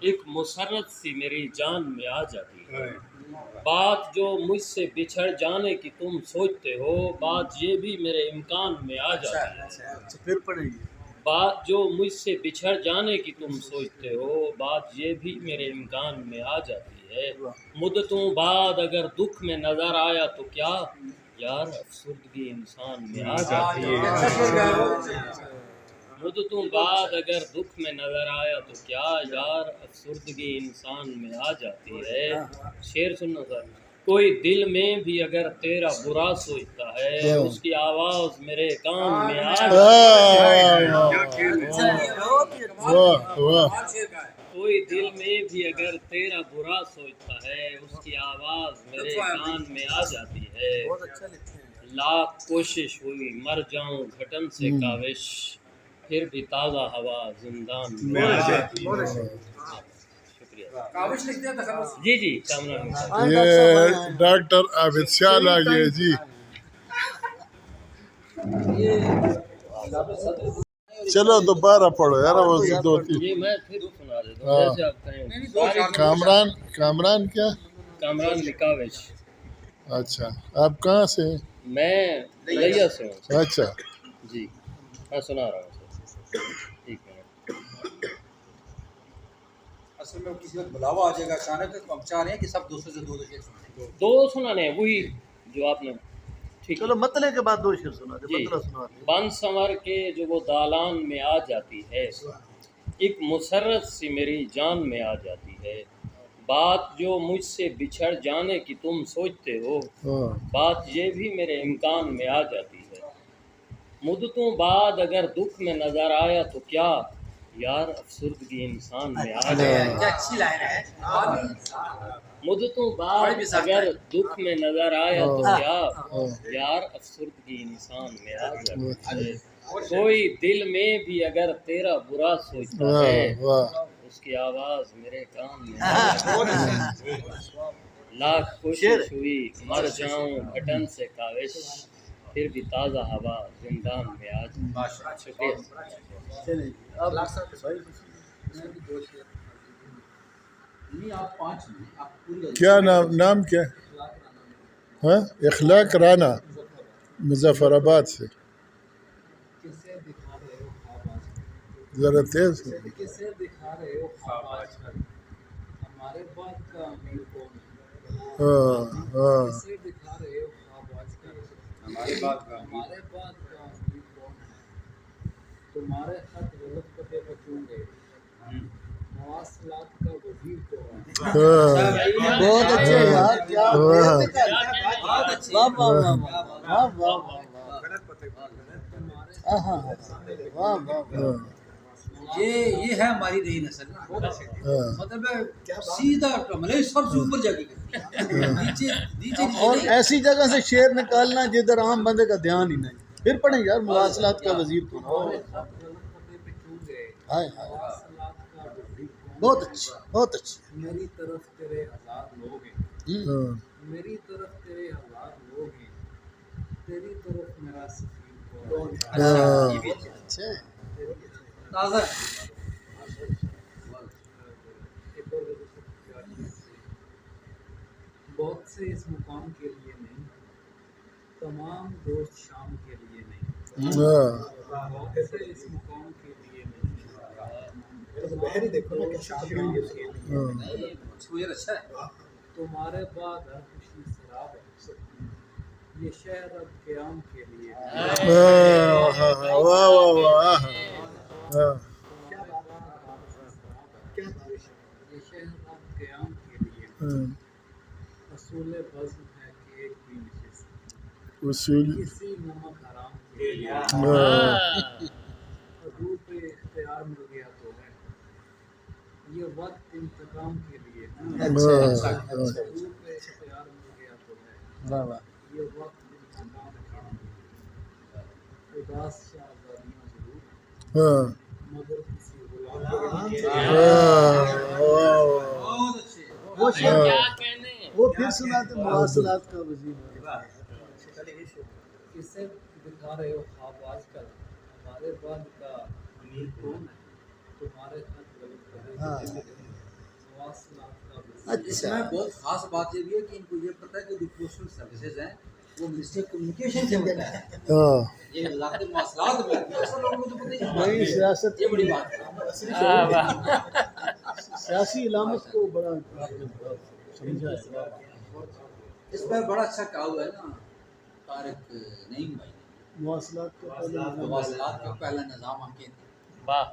ایک مسرت سی میری جان میں آ جاتی ہے، بات جو مجھ سے بچھڑ جانے کی تم سوچتے ہو، بات یہ بھی میرے امکان میں آ جاتی ہے۔ پھر پڑھیں گے۔ بات جو مجھ سے بچھڑ جانے کی تم سوچتے ہو، بات یہ بھی میرے امکان میں آ جاتی ہے۔ مدتوں بعد اگر دکھ میں نظر آیا تو کیا، یار افسردگی انسان میں آ جاتی ہے۔ مدتوں بعد اگر دکھ میں نظر آیا تو کیا، یار افسردگی انسان میں آ جاتی ہے۔ شعر سننا سر۔ کوئی دل میں بھی اگر تیرا برا سوچتا ہے، اس کی آواز میرے کان میں آ جاتی ہے۔ کوئی دل میں بھی اگر تیرا برا سوچتا ہے، اس کی آواز میرے کان میں آ جاتی ہے۔ لاکھ کوشش ہوئی مر جاؤں گھٹن سے کاوش، پھر بھی تازہ ہوا زندان میں آ جاتی ہے۔ شکریہ جی جی کامران یہ ڈاکٹر عابد شاہ لاگے جی۔ چلو دوبارہ پڑھو یار، وہ دو تین۔ یہ میں پھر سنا دیتا ہوں جیسے آپ کہیں۔ کامران کیا؟ کامران لکاوش۔ اچھا، آپ کہاں سے ہیں؟ میں لیا سے ہوں۔ اچھا جی میں سنا رہا ہوں سر، ایک منٹ۔ اصل میں کسی وقت بلاوا آ جائے گا اچانک، تو ہم چاہ رہے ہیں کہ سب دوسرے سے دو شعر سنیں۔ دو سنانے ہیں وہی جو آپ نے، ٹھیک ہے۔ چلو مطلع کے بعد دو شعر سنا دیں، جی، مطلع سنا دیں۔ بن سنور کے جو وہ دالان میں آ جاتی ہے، ایک مسرت سی میری جان میں آ جاتی ہے۔ بات جو مجھ سے بچھڑ جانے کی تم سوچتے ہو، بات یہ بھی میرے امکان میں آ جاتی ہے۔ مدتوں بعد اگر دکھ میں نظر آیا تو کیا، یار افسردگی انسان میں آ جاتی ہے۔ اچھی لائن ہے۔ مدتوں بعد اگر دکھ میں نظر آیا تو کیا، یار افسردگی انسان میں آ جاتی ہے۔ کوئی دل میں بھی اگر تیرا برا سوچتا ہے، اس کی آواز میرے کان میں آ جاتی ہے۔ لاکھ کوشش ہوئی مر جاؤں گھٹن سے کاوش، پھر بھی تازہ ہوا زندان میں آ جاتی ہے۔ شکریہ۔ کیا نام کیا؟ ہاں، اخلاق رانا، مظفر آباد سے۔ ذرا تیز ہو۔ کسے دکھا رہے ہو خواب آج کل، ہمارے بعد کا امیر کون ہے؟ کسے دکھا رہے ہو خواب آج کل، ہمارے بعد کا امیر کون ہے؟ تمہارے خط غلط پتے پر کیوں گئے، مواصلات کا وزیر کون ہے؟ بہت اچھے یار، کیا بہت اچھے۔ واہ واہ واہ واہ واہ واہ واہ واہ۔ یہ ہے ہماری نئی نسل، مطلب سیدھا مطلب سب سے اوپر جا کے نیچے اور ایسی جگہ سے شعر نکالنا جدھر عام بندے کا دھیان ہی نہیں۔ پھر پڑھیں یار، مواصلات کا وزیر کون ہے؟ ہائے ہائے، بہت اچھی بہت اچھی۔ میری طرف تیرے ہزار لوگ ہیں، میری طرف تیرے ہزار لوگ ہیں، تیری طرف میرا سفیر کون ہے؟ اچھا تازہ بہت سے اس مقام کے لیے نہیں، تمام دوست شام کے لیے نہیں، بہت سے اس مقام کے لیے نہیں، بہری دیکھو نا کہ شام کے لیے اچھا ہے۔ تمہارے بعد ہر خوشی سراب ہے، یہ شہر اب قیام کے لیے نہیں۔ واہ واہ واہ۔ یہ شہر اب قیام کے لیے اصول بزم ہے کہ ایک بھی نشست، اصول کسی نمک حرام کے لیے حدود پہ اختیار مل گیا تو ہے، یہ وقت انتقام کے لیے حدود پہ اختیار مل گیا تو ہے، یہ وقت انتقام کے لیے اداس شہزادیاں ضرور ہیں، مگر کسی غلام کے لیے۔ وہ شعر وہ پھر سناتے، مواصلات کا وزیر۔ کسے دکھا رہے ہو خواب آج کل، ہمارے بعد کا امیر کون ہے؟ تمہارے خط غلط پتے اس میں بہت خاص بات یہ بھی ہے کہ ان کو یہ پتہ ہے کہ جو پوسٹل سروسز ہیں وہ منسٹری آف کمیونیکیشن سے ہوتا ہے. یہ وزارت مواصلات میں اکثر لوگوں کو تو پتہ ہی نہیں. نئی سیاست یہ بڑی بات ہے. سیاسی علامت کو بڑا سمجھا ہے. اس پر بڑا اچھا کہا ہوا ہے نا طارق نعیم بھائی نے. مواصلات کا پہلے نظام مواصلات کا پہلا نظام ہم کہتے ہیں. واہ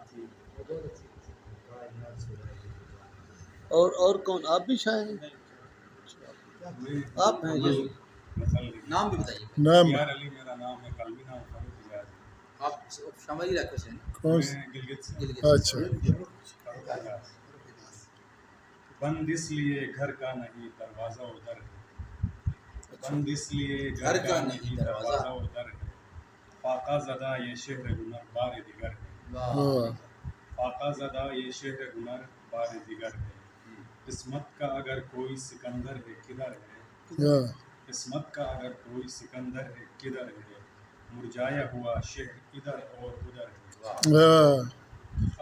اور کون آپ بھی شاعر ہیں؟ آپ ہیں جی نام بھی بتائیے. نام علی میرا نام ہے، قلبی نام فاروق اجاز. آپ شمالی علاقے سے ہیں. کون سے؟ گلگت سے. گلگت. اچھا بند اس لیے گھر کا نہیں دروازہ ادھر ہے، بند اس لیے گھر کا نہیں دروازہ ادھر ہے، فاقہ زدہ یہ شہر ہنر بار دیگر ہے، ہاں فاقہ زدہ یہ شہر ہنر بار دیگر ہے. قسمت کا اگر کوئی سکندر ہے کدھر ہے، ہاں قسمت کا اگر کوئی سکندر ہے کدھر ہے، مرجایا ہوا شہر ادھر اور ادھر ہے. ہاں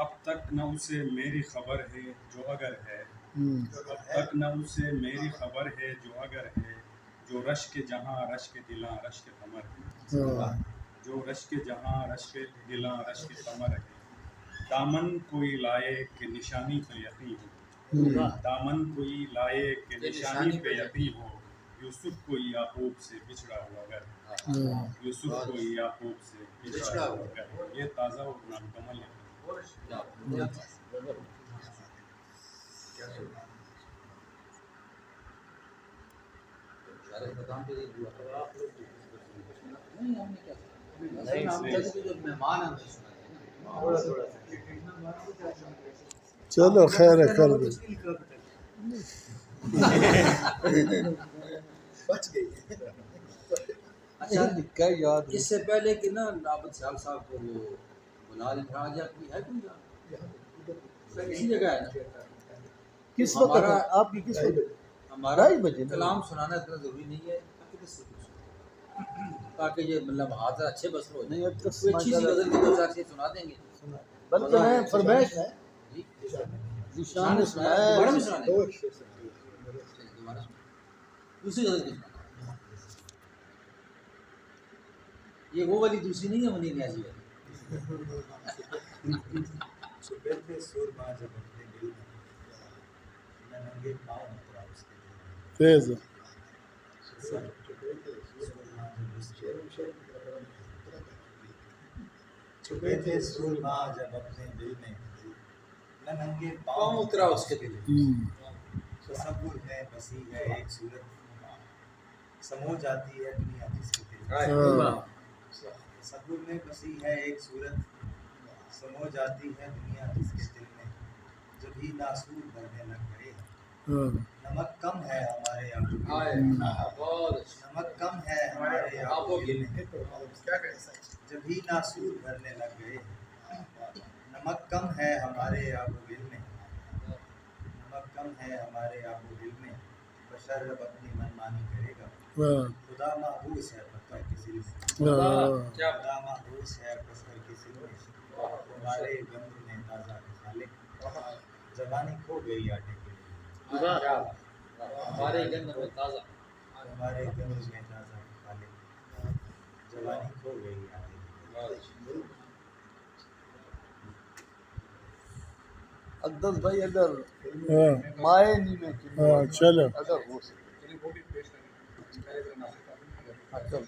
اب تک نہ اسے میری خبر ہے جو اگر ہے، ہوں، اب تک نہ اسے میری خبر ہے جو اگر ہے، جو رشک جہاں رشک دلاں رشک قمر ہے، ہاں جو رشک جہاں رشک دلاں رشک قمر ہے. دامن کوئی لائے کہ نشانی پہ یقین ہو، دامن کوئی لائے کہ نشانی پہ یقین ہو، یوسف کوئی یعقوب سے بچھڑا ہوا گھر، ہاں یوسف کوئی یعقوب سے بچھڑا ہوا گھر. یہ تازہ اور نامکمل ہے. چلو خیر ہے کر دو. اچھا کیا یاد اس سے پہلے کہ نا عابد صاحب صاحب کو وہ بلا لیں آج آپ کی ہے کوئی یہاں کسی جگہ ہے نا. کس وقت ہمارا ہے؟ آپ کی کس وقت؟ ہمارا 2:30 بجے نا؟ کلام سنانا اتنا ضروری نہیں ہے تاکہ یہ مطلب حاضر اچھے بسر ہو نہیں جائیں. اب تو کوئی اچھی سی غزل کی گزار سے سنا دیں گے. بلکہ میں فرمائش ہے جی ذیشان نے سنایا دوبارہ ہے. بھی سنا دیں گے. دوبارہ سنا. دوسری غزل کی سنا. یہ وہ والی دوسری نہیں ہے منیر نیازی والی. تیز ہے. چھپے تھے سورما جب اپنے دل میں نہ ننگے پاؤں اترا اس کے دل. تصور ہے بسی ہے ایک صورت سمو جاتی ہے دنیا جس کے دل ہاں تصور میں بسی ہے ایک صورت سمو جاتی ہے دنیا جس کے دل میں جبھی ناسور بھرنے لگ گئے ہاں نمک کم ہے ہمارے آنکھوں بہت نمک کم ہے ہمارے آنکھوں میں جبھی ناسور بھرنے لگ گئے نمک کم ہے ہمارے آب و گل میں نمک کم ہے ہمارے آب و گل میں بشر اب اپنی منمانی کرے گا ہاں خدا محبوس ہے پتھر کے سل سے ہاں خدا محبوس ہے پتھر کے سل میں ہمارے گند میں تازہ خالق جوانی کھو گئی آٹے کے لیے ہمارے گند میں تازہ ہمارے گند میں تازہ خالق جوانی کھو گئی آٹے کے لیے. اقدس بھائی اگر ہاں مائے نہیں میں ہاں چلو اگر ہو سکے اچھا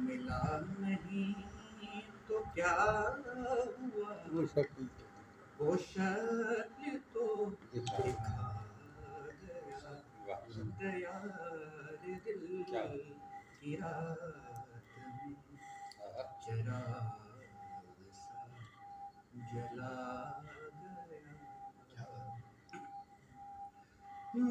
ملا نہیں تو کیا ہوا وہ شکل وہ شکل تو دکھا گیا یار دل کی رات میں